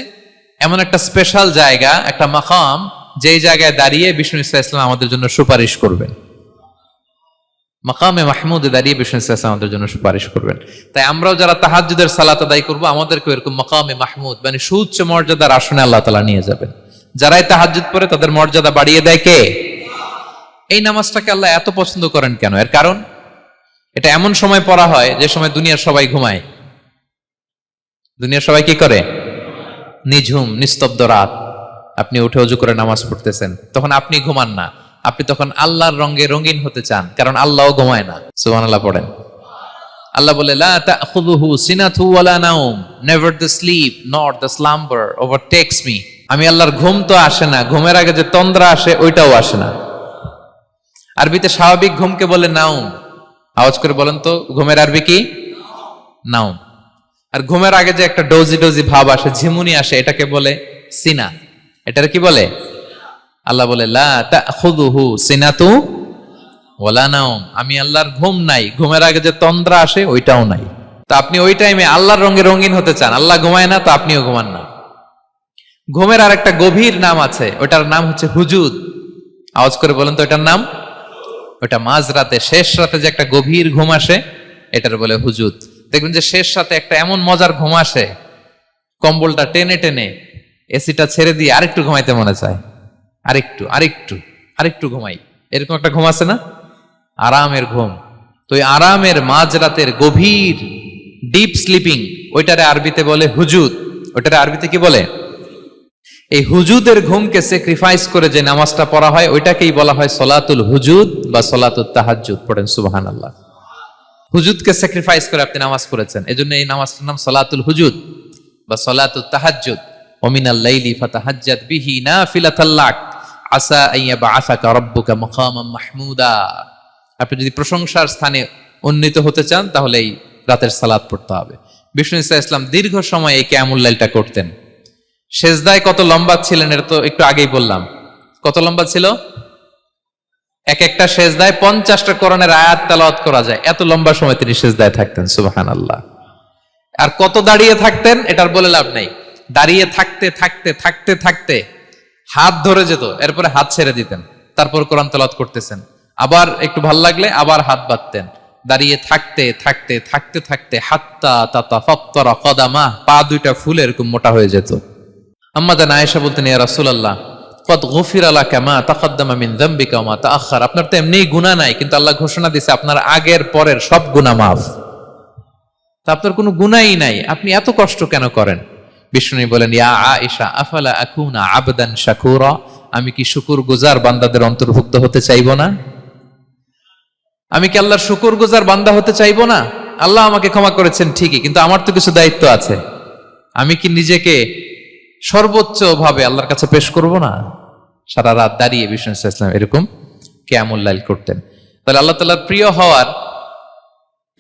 এমন একটা স্পেশাল জায়গা, একটা মাকাম, যেই জায়গায় দাঁড়িয়ে বিষ্ণু ইসলাম আমাদের জন্য সুপারিশ করবেন। মাকামে মাহমুদে দাঁড়িয়ে বিষ্ণু ইসলাম আমাদের জন্য সুপারিশ করবেন। তাই আমরাও যারা তাহাজ্জুদের সালাত আদায় করবো, আমাদেরকে এরকম মাকামে মাহমুদ মানে সুউচ্চ মর্যাদার আসনে আল্লাহ তাআলা নিয়ে যাবেন। যারাই তাহাজ্জুদ পড়ে তাদের মর্যাদা বাড়িয়ে দেয় কে? এই নামাজটাকে আল্লাহ এত পছন্দ করেন কেন? এর কারণ, এটা এমন সময় পড়া হয় যে সময় দুনিয়ার সবাই ঘুমায়। দুনিয়ার সবাই কি করে? নিঝুম নিস্তব্ধ রাত, আপনি উঠে ওযু করে নামাজ পড়তেছেন, তখন আপনি ঘুমান না, আপনি তখন আল্লাহর রঙে রঙিন হতে চান, কারণ আল্লাহও ঘুমায় না। সুবহানাল্লাহ পড়েন। আল্লাহ বলে, লা তাখুযুহু সিনাতু ওয়ালা নাওম, never the sleep nor the slumber overtakes me. আমি আল্লাহর ঘুম তো আসে না, ঘুমের আগে যে তন্দ্রা আসে ওইটাও আসে না। আরবিতে স্বাভাবিক ঘুমকে বলে নাওম। আওয়াজ করে বলেন তো, ঘুমের আরবি কি? নাওম। আর ঘুমের আগে যে একটা ডোজি ডোজি ভাব আসে, ঝিমুনি আসে, এটাকে বলে সিনা। এটার কি বলে? আল্লাহ বলে, লা তাখুযুহু সিনাতু ওয়ালা নাওম, আমি আল্লাহর ঘুম নাই, ঘুমের আগে যে তন্দ্রা আসে ওইটাও নাই। তো আপনি ওই টাইমে আল্লাহর রঙে রঙিন হতে চান, আল্লাহ ঘুমায় না, তো আপনিও ঘুমান না। ঘুমের আর একটা গভীর নাম আছে, ওটার নাম হচ্ছে হুজুদ। আওয়াজ করে বলেন তো, ওটার নাম? ওটা মাঝরাতে, শেষ রাতে যে একটা গভীর ঘুম আসে, এটার বলে হুজুদ। দেখবেন যে শেষ রাতে একটা এমন মজার ঘুম আসে, কম্বলটা টেনে টেনে এসিটা ছেড়ে দিয়ে আরেকটু ঘুমাইতে মনে চায়, আরেকটু আরেকটু আরেকটু ঘুমাই, এরকম একটা ঘুম আছে না? আরামের ঘুম। তো ওই আরামের মাঝরাতের গভীর ডিপ স্লিপিং, ওইটারে আরবিতে বলে হুজুদ। ওইটারে আরবিতে কি বলে? এই হুজুদের ঘুমকে স্যাক্রিফাইস করে যে নামাজটা পড়া হয়, ওইটাকেই বলা হয় সলাতুল হুজুদ বা সলাতুত তাহাজ্জুদ। পড়েন সুবহানাল্লাহ। হুজুদকে স্যাক্রিফাইস করে আপনি নামাজ পড়েছেন, এজন্য এই নামাজটার নাম সলাতুল হুজুদ বা সলাতুত তাহাজ্জুদ। ওয়া মিনাল লাইলি ফাতাহাজ্জাদ বিহি নাফিলাতাল লাক আসা আইয়াবআসাকা রাব্বুকা মাকামান মাহমুদা। আপনি যদি প্রশংসার স্থানে উন্নীত হতে চান, তাহলে এই রাতের সালাত পড়তে হবে। বিষ্ণু ইসা ইসলাম দীর্ঘ সময় এই কিয়ামুল লাইলটা করতেন। সেজদায় কত লম্বা ছিলেন এটা তো একটু আগেই বললাম। কত লম্বা ছিল? এক একটা সেজদায় 50টা কোরআনের আয়াত তেলাওয়াত করা যায়, এত লম্বা সময় তিনি সেজদায় থাকতেন। সুবহানাল্লাহ। আর কত দাঁড়িয়ে থাকতেন এটার বলে লাভ নাই। দাঁড়িয়ে থাকতে থাকতে থাকতে থাকতে হাত ধরে যেত, এরপরে হাত ছেড়ে দিতেন, তারপর কোরআন তেলাওয়াত করতেছেন। আবার একটু ভাল লাগলে আবার হাত বাঁধতেন। দাঁড়িয়ে থাকতে থাকতে থাকতে থাকতে হাত্তা তাতাফাত্তারা কদামা, পা দুইটা ফুলে এরকম মোটা হয়ে যেত। আম্মা জান আয়েশা বলতেন, ইয়া রাসূলুল্লাহ কদ গুফিরা লাকা মা তাকদ্দামা মিন যামবিকা ওয়া মা তাআখার। আপনার তো এমনিই গুনাহ নাই, কিন্তু আল্লাহ ঘোষণা দিয়েছে আপনার আগের পরের সব গুনাহ মাফ। তা আপনার কোনো গুনাহই নাই, আপনি এত কষ্ট কেন করেন? বিষ্ণু বলেন, ইয়া আয়েশা আফালা আকুনা আবদান শাকুরা, আমি কি শুকরগুজার বান্দাদের অন্তর্ভুক্ত হতে চাইবো না? আমি কি আল্লাহর শুকরগুজার বান্দা হতে চাইবো না? আল্লাহ আমাকে ক্ষমা করেছেন ঠিকই, কিন্তু আমার তো কিছু দায়িত্ব আছে। আমি কি নিজেকে সর্বোচ্চ ভাবে আল্লাহর কাছে পেশ করব না? সারা রাত দাঁড়িয়ে বিষ্ণু ইসলাম এরকম কিয়ামুল লাইল করতেন। তাহলে আল্লাহ তাআলার প্রিয় হওয়ার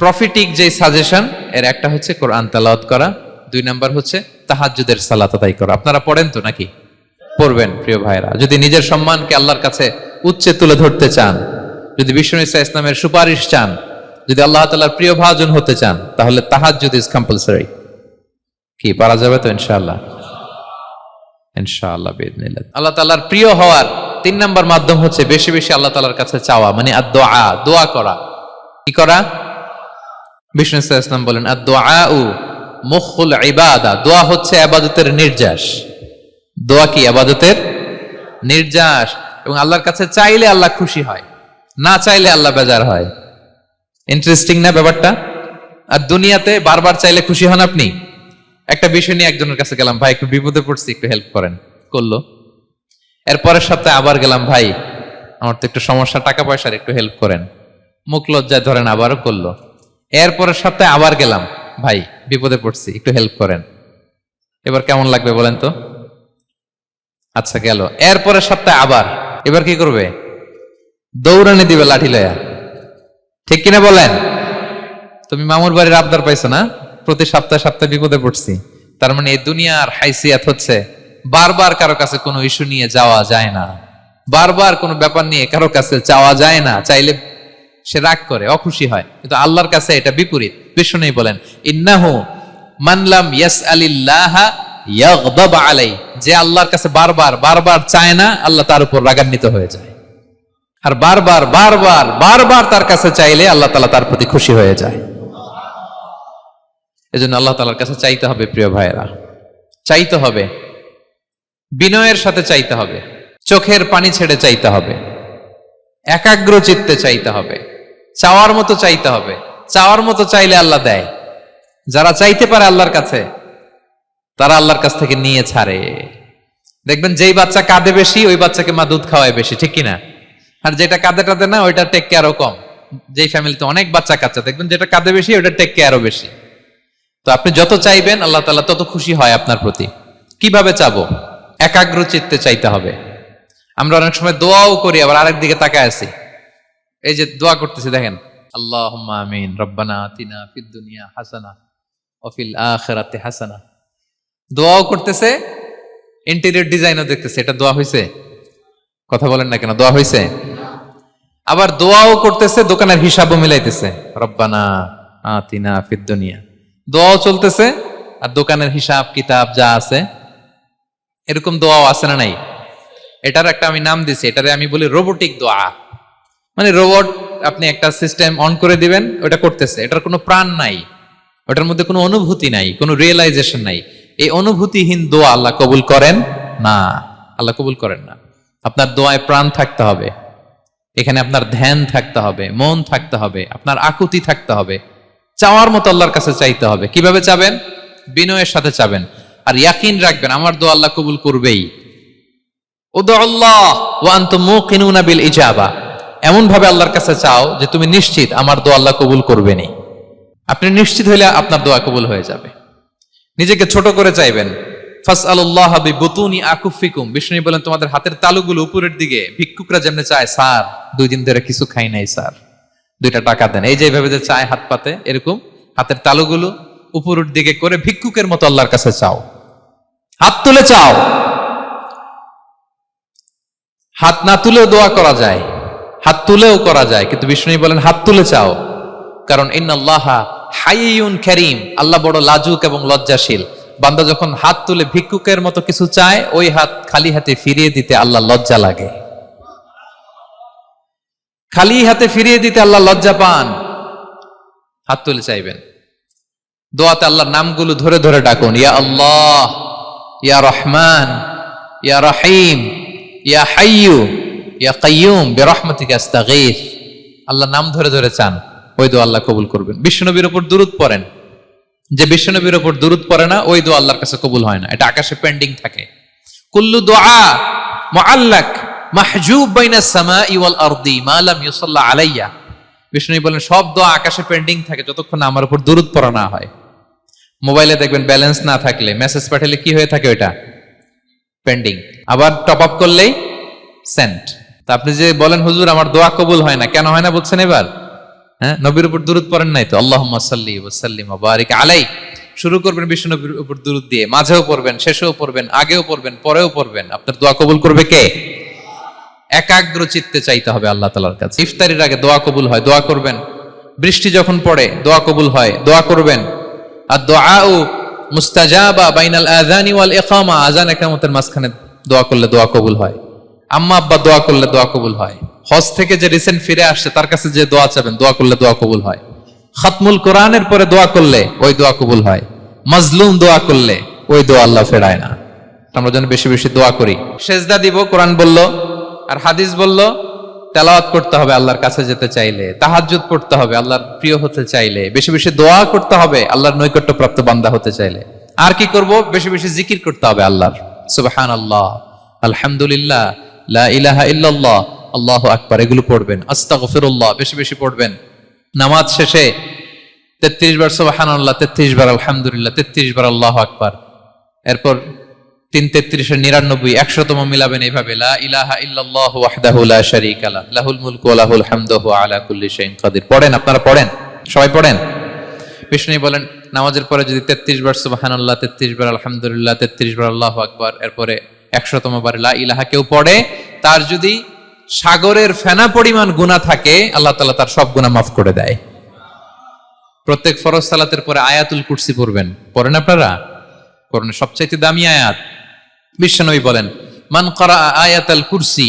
প্রফিটিক যে সাজেশন, এর একটা হচ্ছে কোরআন তেলাওয়াত করা, 2 নাম্বার হচ্ছে তাহাজ্জুদের সালাত আদায় করা। আপনারা পড়েন তো নাকি? পড়বেন প্রিয় ভাইরা। যদি নিজের সম্মানকে আল্লাহর কাছে উচ্চে তুলে ধরতে চান, যদি বিষ্ণু ইসলামের সুপারিশ চান, যদি আল্লাহ তাআলার প্রিয় ভাজন হতে চান, তাহলে তাহাজ্জুদ ইজ কম্পালসরি। কি পারা যাবে তো? ইনশাআল্লাহ, ইনশাআল্লাহ বিইذنিল্লাহ। আল্লাহ তাআলার প্রিয় হওয়ার 3 নাম্বার মাধ্যম হচ্ছে বেশি বেশি আল্লাহ তাআলার কাছে চাওয়া, মানে আদ-দুআ, দোয়া করা। কি করা? বিষ্ণু ইসলাম বলেন, আদ-দুআউ মুখুল ইবাদা, দোয়া হচ্ছে ইবাদতের নির্যাস। দোয়া কি? ইবাদতের নির্যাস। এবং আল্লাহর কাছে চাইলে আল্লাহ খুশি হয়, না চাইলে আল্লাহ বেজার হয়। ইন্টারেস্টিং না ব্যাপারটা? আর দুনিয়াতে বারবার চাইলে খুশি হন আপনি? একটা বিষয় নিয়ে একজনের কাছে গেলাম, ভাই একটু বিপদে পড়ছি, একটু হেল্প করেন, করলো। এর পরের সপ্তাহে আবার গেলাম, ভাই আমার তো একটু সমস্যা, টাকা পয়সার, একটু হেল্প করেন, মুখ লজ্জায় ধরেন, আবারও করলো। এরপরের সপ্তাহে আবার গেলাম, ভাই বিপদে পড়ছি, একটু হেল্প করেন। এবার কেমন লাগবে বলেন তো? আচ্ছা গেল। এরপরের সপ্তাহে আবার, এবার কি করবে? দৌড়ানি দিবে লাঠি লয়া। ঠিক কিনা বলেন? তুমি মামুর বাড়ির আবদার পাইছো না, প্রতি সপ্তাহে সপ্তাহে বিপদে পড়ছি। তার মানে এই দুনিয়ার হাইসিয়াত হচ্ছে বারবার কারো কাছে কোনো ইস্যু নিয়ে যাওয়া যায় না, বারবার কোনো ব্যাপার নিয়ে কারো কাছে চাওয়া যায় না। চাইলে সে রাগ করে, অখুশি হয়, কিন্তু আল্লাহর কাছে এটা বিপরীত। বিষ্ণু বলেন, ইন্নাহু মান লাম ইয়াসআলিল্লাহা ইয়াগদাব আলাইহি, যে আল্লাহর কাছে বারবার বারবার চায় না, আল্লাহ তার উপর রাগান্বিত হয়ে যায়। আর বারবার বারবার বারবার তার কাছে চাইলে আল্লাহ তাআলা তার প্রতি খুশি হয়ে যায়। এজন্য আল্লাহ তাআলার কাছে চাইতে হবে প্রিয় ভাইয়েরা, চাইতে হবে, বিনয়ের সাথে চাইতে হবে, চোখের পানি ছেড়ে চাইতে হবে, একাগ্র চিত্তে চাইতে হবে, চাওয়ার মতো চাইতে হবে। চাওয়ার মতো চাইলে আল্লাহ দেয়। যারা চাইতে পারে আল্লাহর কাছে, তারা আল্লাহর কাছ থেকে নিয়ে ছাড়ে। দেখবেন যেই বাচ্চা কাঁদে বেশি, ওই বাচ্চাকে মা দুধ খাওয়ায় বেশি, ঠিক কিনা? আর যেটা কাঁদে টাদে না, ওইটা টেক কেয়ারও কম। যেই ফ্যামিলিতে অনেক বাচ্চা কাচ্চা, দেখবেন যেটা কাঁদে বেশি, ওইটা টেক কেয়ারও বেশি। তো আপনি যত চাইবেন আল্লাহ তাআলা তত খুশি হয় আপনার প্রতি। কিভাবে চাবো? একাগ্র চিত্তে চাইতে হবে। আমরা অনেক সময় দোয়াও করি, আবার আরেক দিকে তাকায় আছি। এই যে দোয়া করতেছি, দেখেন, আল্লাহুম্মা আমিন, রব্বানা আতিনা ফিদ দুনিয়া হাসানা ওয়া ফিল আখিরাতি হাসানা। দোয়াও করতেছে, ইন্টেরিয়র ডিজাইনও দেখতেছে। এটা দোয়া হইছে? কথা বলেন না কেন? দোয়া হইছে? আবার দোয়াও করতেছে, দোকানের হিসাবও মিলাইতেছে, রব্বানা আতিনা ফিদ দুনিয়া। দোয়াও চলতেছে, আর দোকানের হিসাব কিতাব যা আছে, এরকম দোয়াও আছে না নাই? এটার একটা আমি নাম দিছি, এটারে আমি বলি রোবোটিক দোয়া। মানে রোবট, আপনি একটা সিস্টেম অন করে দিবেন, ওটা করতেছে, এটার কোনো প্রাণ নাই, ওটার মধ্যে কোনো অনুভূতি নাই, কোনো রিয়েলাইজেশন নাই। এই অনুভূতিহীন দোয়া আল্লাহ কবুল করেন না, আল্লাহ কবুল করেন না। আপনার দোয়ায় প্রাণ থাকতে হবে, এখানে আপনার ধ্যান থাকতে হবে, মন থাকতে হবে, আপনার আকুতি থাকতে হবে, চাওয়ার মতো আল্লাহর কাছে চাইতে হবে। কিভাবে চাবেন? বিনয়ের সাথে চাবেন, আর ইয়াকিন রাখবেন আমার দোয়া আল্লাহ কবুল করবেই। উদুল্লাহ ওয়া আনতুম মুকিনুনা বিল ইজাবা, এমন ভাবে আল্লাহর কাছে চাও যে তুমি নিশ্চিত আমার দোয়া আল্লাহ কবুল করবেনই। আপনি নিশ্চিত হইলে আপনার দোয়া কবুল হয়ে যাবে। নিজেকে ছোট করে চাইবেন। ফাসআলুল্লাহ বিবুতুনি আকুফিকুম, বিষ্ণু বলেন তোমাদের হাতের তালুগুলো উপরের দিকে, ভিক্ষুকরা যেমনে চায়, স্যার 2 দিন ধরে কিছু খাই নাই স্যার, 2টা টাকা দেন, এই যে এইভাবে যে চায় হাত পাতে, এরকম হাতের তালুগুলো উপরের দিকে করে ভিক্ষুকের মতো আল্লাহর কাছে চাও। হাত তুলে চাও, হাত না তুলেও দোয়া করা যায়, হাত তুলেও করা যায়, কিন্তু বিষ্ণু বলেন হাত তুলে চাও, কারণ ইন্নাল্লাহা হাইয়ুন কারীম, আল্লাহ বড় লাজুক এবং লজ্জাশীল। বান্দা যখন হাত তুলে ভিক্ষুকের মতো কিছু চায়, ওই হাত খালি হাতে ফিরিয়ে দিতে আল্লাহ লজ্জা লাগে, খালি হাতে ফিরিয়ে দিতে আল্লাহ লজ্জা পান। হাত তুলে চাইবেন। দোয়াতে আল্লাহর নামগুলো ধরে ধরে ডাকুন, ইয়া আল্লাহ, ইয়া রহমান, ইয়া রহিম, ইয়া হাইয়ু, ইয়া কাইয়ুম বিরহমাতিকা আস্তাগীথ। আল্লাহর নাম ধরে ধরে চান, ওই দোয়া আল্লাহ কবুল করবেন। বিশ্বনবীর উপর দুরূদ পড়েন, যে বিশ্বনবীর উপর দুরূদ পড়ে না, ওই দোয়া আল্লাহর কাছে কবুল হয় না, এটা আকাশে পেন্ডিং থাকে। কুল্লু দুআ মুআল্লাক মাহজুব বাইনাস সামাই ওয়াল আরদি মা লাম ইউসাল্লা আলাইয়া। বিষ্ণু বলেন সব দোয়া আকাশে পেন্ডিং থাকে যতক্ষণ না আমার উপর দুরূদ পড়া না হয়। মোবাইলে দেখবেন ব্যালেন্স না থাকলে মেসেজ পাঠালে কি হয়ে থাকে, ওটা পেন্ডিং, আবার টপ আপ করলেই সেন্ট। তা আপনি যে বলেন হুজুর আমার দোয়া কবুল হয় না, কেন হয় না বলছেন এবার? হ্যাঁ, নবীর উপর দুরূদ পড়েন নাই তো। আল্লাহুম্মা সাল্লি ওয়া সাল্লিম ওয়া বারিক আলাইহি। শুরু করবেন বিশ্ব নবীর উপর দুরূদ দিয়ে, মাঝেও পড়বেন, শেষেও পড়বেন, আগেও পড়বেন, পরেও পড়বেন। আপনার দোয়া কবুল করবে কে? একাগ্র চিত্তে চাইতে হবে আল্লাহ তাআলার কাছে। ইফতারির আগে দোয়া কবুল হয়, দোয়া করবেন। বৃষ্টি যখন পড়ে দোয়া কবুল হয়, দোয়া করবেন। আর দুআউ মুস্তাজাবা বাইনাল আযানি ওয়াল ইকামা, আযান ইকামতের মাঝখানে দোয়া করলে দোয়া কবুল হয়। আম্মা আব্বা দোয়া করলে দোয়া কবুল হয়। হজ থেকে যে রিসেন্ট ফিরে আসছে তার কাছে যে দোয়া চাবেন, দোয়া করলে দোয়া কবুল হয়। খাতমুল কোরআনের পরে দোয়া করলে ওই দোয়া কবুল হয়। মাজলুম দোয়া করলে ওই দোয়া আল্লাহ ফেরায় না। আমরা যেন বেশি বেশি দোয়া করি। সেজদা দিব, কোরআন বলল আর হাদিস বলল তেলাওয়াত করতে হবে আল্লাহর কাছে যেতে চাইলে, তাহাজ্জুদ পড়তে হবে আল্লাহর প্রিয় হতে চাইলে, বেশি বেশি দোয়া করতে হবে আল্লাহর নৈকট্যপ্রাপ্ত বান্দা হতে চাইলে। আর কি করব? বেশি বেশি জিকির করতে হবে আল্লাহর। সুবহানাল্লাহ, আলহামদুলিল্লাহ, লা ইলাহা ইল্লাল্লাহ, আল্লাহু আকবার, এগুলো পড়বেন। আস্তাগফিরুল্লাহ বেশি বেশি পড়বেন। নামাজ শেষে 33 বার সুবহানাল্লাহ, 33 বার আলহামদুলিল্লাহ, 33 বার আল্লাহু আকবার। এরপর 3 33 99 100তম মিলাবেন এইভাবে, লা ইলাহা ইল্লাল্লাহু ওয়াহদাহু লা শারীকা লাহু লাহুল মুলকু ওয়া লাহুল হামদু ওয়া আলা কুল্লি শাইইন কাদির। পড়েন, আপনারা পড়েন, সবাই পড়েন। বিষ্ণু বলেন নামাজের পরে যদি 33 বার সুবহানাল্লাহ, 33 বার আলহামদুলিল্লাহ, 33 বার আল্লাহু আকবার, এরপরে 100তম বার লা ইলাহা কেউ পড়ে, তার যদি সাগরের ফেনা পরিমাণ গুনাহ থাকে আল্লাহ তাআলা তার সব গুনাহ মাফ করে দেয়। প্রত্যেক ফরজ সালাতের পরে আয়াতুল কুরসি পড়বেন। পড়েন আপনারা? কোরআনের সবচেয়ে দামি আয়াত। বিশ্বনবী বলেন মান ক্বারা আয়াতাল কুরসি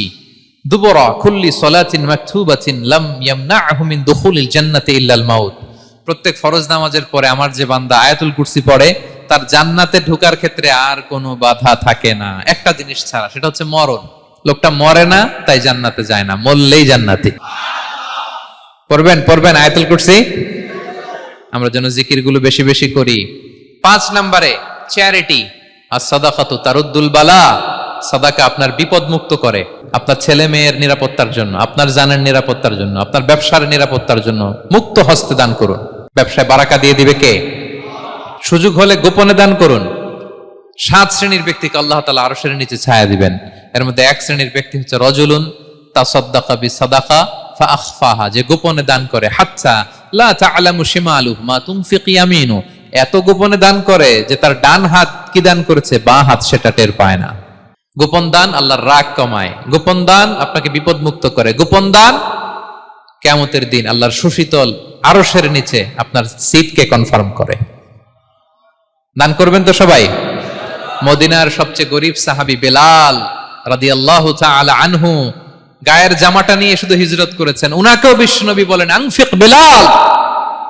দুবরা কুল্লি সালাতিন মাকতুবাতিন লাম ইয়ামনাহু মিন দুখুলিল জান্নাতি ইল্লাল মাউত। প্রত্যেক ফরজ নামাজের পরে আমার যে বান্দা আয়াতুল কুরসি পড়ে তার জান্নাতে ঢোকার ক্ষেত্রে আর কোনো বাধা থাকে না, একটা জিনিস ছাড়া, সেটা হচ্ছে মরণ। লোকটা মরে না তাই জান্নাতে যায় না, মরলেই জান্নাতি। পড়বেন পড়বেন আয়াতুল কুরসি। আমরা যেন জিকিরগুলো বেশি বেশি করি। 5 নম্বরে চ্যারিটি। আর সাদাকাতু তারুদ্দুল বালা। সাদাকা আপনার বিপদ মুক্ত করে, আপনার ছেলে মেয়ের নিরাপত্তার জন্য, আপনার জানের নিরাপত্তার জন্য, আপনার ব্যবসার নিরাপত্তার জন্য মুক্ত হস্তে দান করুন। ব্যবসায় বারাকা দিয়ে দিবে কে? সুযোগ হলে গোপনে দান করুন। 7 শ্রেণীর ব্যক্তিকে আল্লাহ তাআলা আরশের নিচে ছায়া দিবেন। এর মধ্যে 1 শ্রেণীর ব্যক্তি হচ্ছে রজুলুন তাসাদ্দাকা বিসাদাকা ফাআখফাহা, যে গোপনে দান করে। হাত্তা লা তা'লামু শিমালুহু মা তুনফিকু ইয়ামিনু, এত গোপনে দান করে যে তার ডান হাত কি দান করেছে বাঁ হাত সেটা টের পায় না। গোপন দান আল্লাহর রাগ কমায়, গোপন দান আপনাকে বিপদ মুক্ত করে, গোপন দান কিয়ামতের দিন আল্লাহর সুশীতল আরশের নিচে আপনার সিটকে কনফার্ম করে। দান করবেন তো সবাই। মদিনার সবচেয়ে গরিব সাহাবী বেলাল রাদিয়াল্লাহু তাআলা আনহু গায়ের জামাটা নিয়ে শুধু হিজরত করেছেন। উনাকেও বিশ্বনবী বলেন আনফিক বেলাল,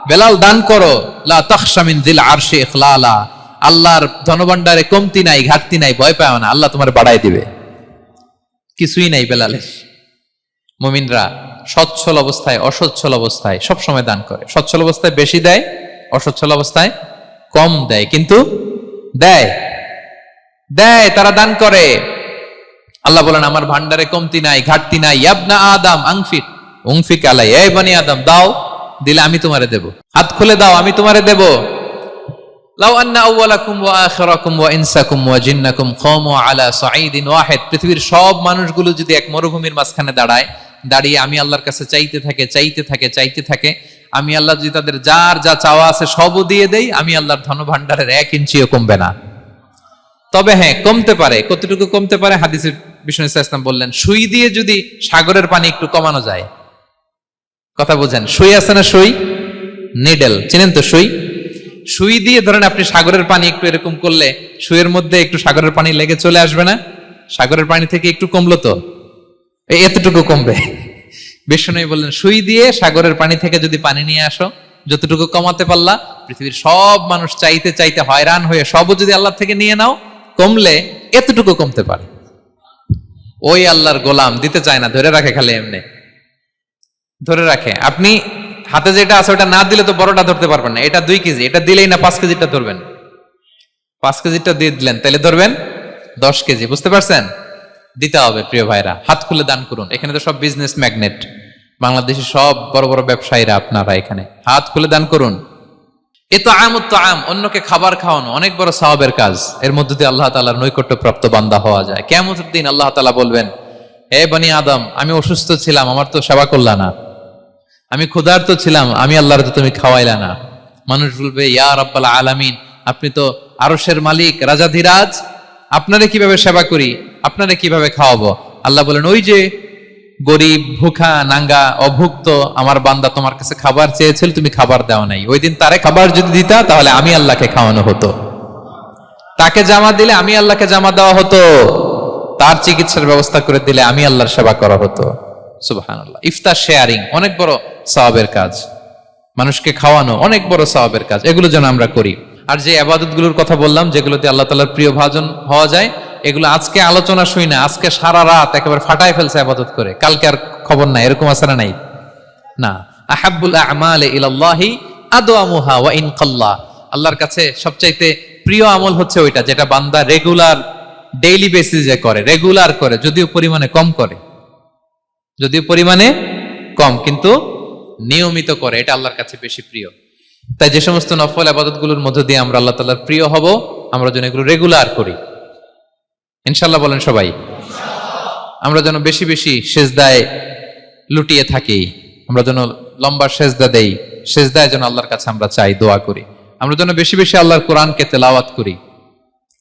বেলাল দান করো, লা তাখশা মিন যিল আরশি ইখলালা, আল্লাহর ধনভাণ্ডারে কমতি নাই, ঘাটতি নাই, ভয় পাও না, আল্লাহ তোমার বাড়ায় দিবে। কিছুই নাই বেলালের। মুমিনরা সচ্ছল অবস্থায় অসচ্ছল অবস্থায় সব সময় দান করে। সচ্ছল অবস্থায় বেশি দেয়, অসচ্ছল অবস্থায় কম দেয়, কিন্তু দেয় দেয়, তারা দান করে। আল্লাহ বলেন আমার ভান্ডারে কমতি নাই, ঘাটতি নাই। ইয়াবনা আদম আনফিক উনফিক আলাই, এই বনি আদম দাও, দিলে আমি তোমারে দেব। হাত খুলে দাও, আমি তোমারে দেব। লাউ আন্না আউওয়ালাকুম ওয়া আখিরাকুম ওয়া ইনসাকুম ওয়া জিন্নাকুম কামু আলা সাঈদিন ওয়াহিদ, পৃথিবীর সব মানুষগুলো যদি এক মরুভূমির মাঝখানে দাঁড়িয়ে আমি আল্লাহর কাছে চাইতে থাকে, আমি আল্লাহ যদি তাদের যার যা চাওয়া আছে সবও দিয়ে দেই, আমি আল্লাহর ধনভাণ্ডারের 1 ইঞ্চিও কমবে না। তবে হ্যাঁ কমতে পারে, কতটুকু কমতে পারে হাদিসের বিষ্ণু ইসলাম বললেন সুই দিয়ে যদি সাগরের পানি একটু কমানো যায়। কথা বুঝেন, সুই আছে না, সুই নিডেল চিনেন তো, সুই সুই দিয়ে ধরেন আপনি সাগরের পানি একটু এরকম করলে সুইয়ের মধ্যে একটু সাগরের পানি লেগে চলে আসবে না? সাগরের পানি থেকে একটু কমলো তো, এতটুকু কমবে। বিষ্ণু বললেন সুই দিয়ে সাগরের পানি থেকে যদি পানি নিয়ে আসো, যতটুকু কমাতে পারলা, পৃথিবীর সব মানুষ চাইতে চাইতে হয়রান হয়ে সবও যদি আল্লাহ থেকে নিয়ে নাও, কমলে এতটুকু কমতে পারে। ওই আল্লাহর গোলাম দিতে চায় না, ধরে রাখে, খালি এমনি ধরে রাখে। আপনি হাতে যেটা আছে ওটা না দিলে তো বড়টা ধরতে পারবেন না। এটা 2 কেজি, এটা দিলেই না 5 কেজিটা ধরবেন। 5 কেজিটা দিয়ে দিলেন, তাহলে ধরবেন 10 কেজি। বুঝতে পারছেন? দিতে হবে প্রিয় ভাইরা, হাত খুলে দান করুন। এখানে তো সব বিজনেস ম্যাগনেট, বাংলাদেশের সব বড় বড় ব্যবসায়ীরা আপনারা এখানে, হাত খুলে দান করুন। এ তো আম, অন্যকে খাবার খাওয়ানো অনেক বড় সওয়াবের কাজ। এর মধ্য দিয়ে আল্লাহ তাআলার নৈকট্যপ্রাপ্ত বান্দা হওয়া যায়। কিয়ামতের দিন আল্লাহ তাআলা বলবেন, হে বনি আদম, আমি অসুস্থ ছিলাম, আমার তো সেবা করলা না। আমি ক্ষুধার্ত ছিলাম, আমি আল্লাহর তো তুমি খাওয়াইলা না। মানুষ বলবে, ইয়া রাব্বাল আলামিন, আপনি তো আরশের মালিক, রাজাধিরাজ, আপনারে কিভাবে সেবা করি, আপনারে কিভাবে খাওয়াবো? আল্লাহ বলেন, ওই যে গরিব, ভুখা, নাঙ্গা, অভুক্ত আমার বান্দা তোমার কাছে খাবার চেয়েছিল, তুমি খাবার দাও নাই। ওই দিন তারে খাবার যদি দিতা, তাহলে আমি আল্লাহকে খাওয়ানো হতো। তাকে জামা দিলে আমি আল্লাহকে জামা দেওয়া হতো। তার চিকিৎসার ব্যবস্থা করে দিলে আমি আল্লাহর সেবা করা হতো। সুবহানাল্লাহ। ইফতার শেয়ারিং অনেক বড় সওয়াবের কাজ, মানুষকে খাওয়ানো অনেক বড় সওয়াবের কাজ। এগুলো যেন আমরা করি। আর যে ইবাদতগুলোর কথা বললাম, যেগুলোতে আল্লাহ তাআলার প্রিয় ভাজন হওয়া যায়, এগুলো আজকে আলোচনা শুই না, আজকে সারা রাত একেবারে ফাটায় ফেলছে ইবাদত করে, কালকে আর খবর নাই, এরকম আছে না? নাই না। আহাব্বুল আ'মালি ইলাল্লাহি আদওয়ামুহা ওয়া ইন কাল্লা। আল্লাহর কাছে সবচাইতে প্রিয় আমল হচ্ছে ওইটা যেটা বান্দা রেগুলার, ডেইলি বেসিসে করে, রেগুলার করে, যদিও পরিমাণে কম করে, যদিও পরিমাণে কম, কিন্তু নিয়মিত করে, এটা আল্লাহর কাছে বেশি প্রিয়। তাই যে সমস্ত নফল ইবাদতগুলোর মধ্য দিয়ে আমরা আল্লাহ তাআলার প্রিয় হব, আমরা যেন এগুলো রেগুলার করি, ইনশাআল্লাহ বলেন সবাই। আমরা যেন বেশি বেশি সেজদায় লুটিয়ে থাকি, আমরা যেন লম্বা সেজদা দেই, সেজদায় যেন আল্লাহর কাছে আমরা চাই, দোয়া করি। আমরা যেন বেশি বেশি আল্লাহর কোরআনকে তেলাওয়াত করি,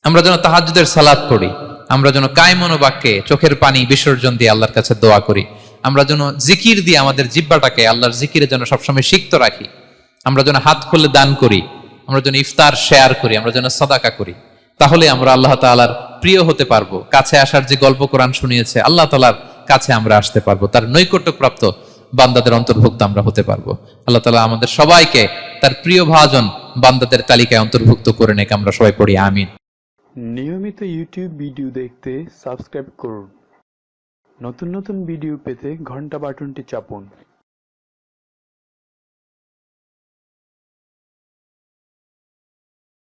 আমরা যেন তাহাজ্জুদের সালাত পড়ি, আমরা যেন কায়মন বাক্যে চোখের পানি বিসর্জন দিয়ে আল্লাহর কাছে দোয়া করি, আমরা যেন জিকির দিয়ে আমাদের জিহ্বাটাকে আল্লাহর জিকিরে যেন সবসময় সিক্ত রাখি, আমরা যেন হাত খুলে দান করি, আমরা যেন ইফতার শেয়ার করি, আমরা যেন সাদাকা করি। তাহলে আমরা আল্লাহ তাআলার প্রিয় হতে পারবো। কাছে আসার যে গল্প কোরআন শুনিয়েছে, আল্লাহ তাআলার কাছে আমরা আসতে পারবো, তার নৈকট্যপ্রাপ্ত বান্দাদের অন্তর্ভুক্ত আমরা হতে পারবো। আল্লাহ তাআলা আমাদের সবাইকে তার প্রিয় ভাজন বান্দাদের তালিকায় অন্তর্ভুক্ত করে নেক, আমরা সবাই পড়ি আমিন। নিয়মিত ইউটিউব ভিডিও দেখতে সাবস্ক্রাইব করুন। নতুন নতুন ভিডিও পেতে ঘন্টা বাটনটি চাপুন।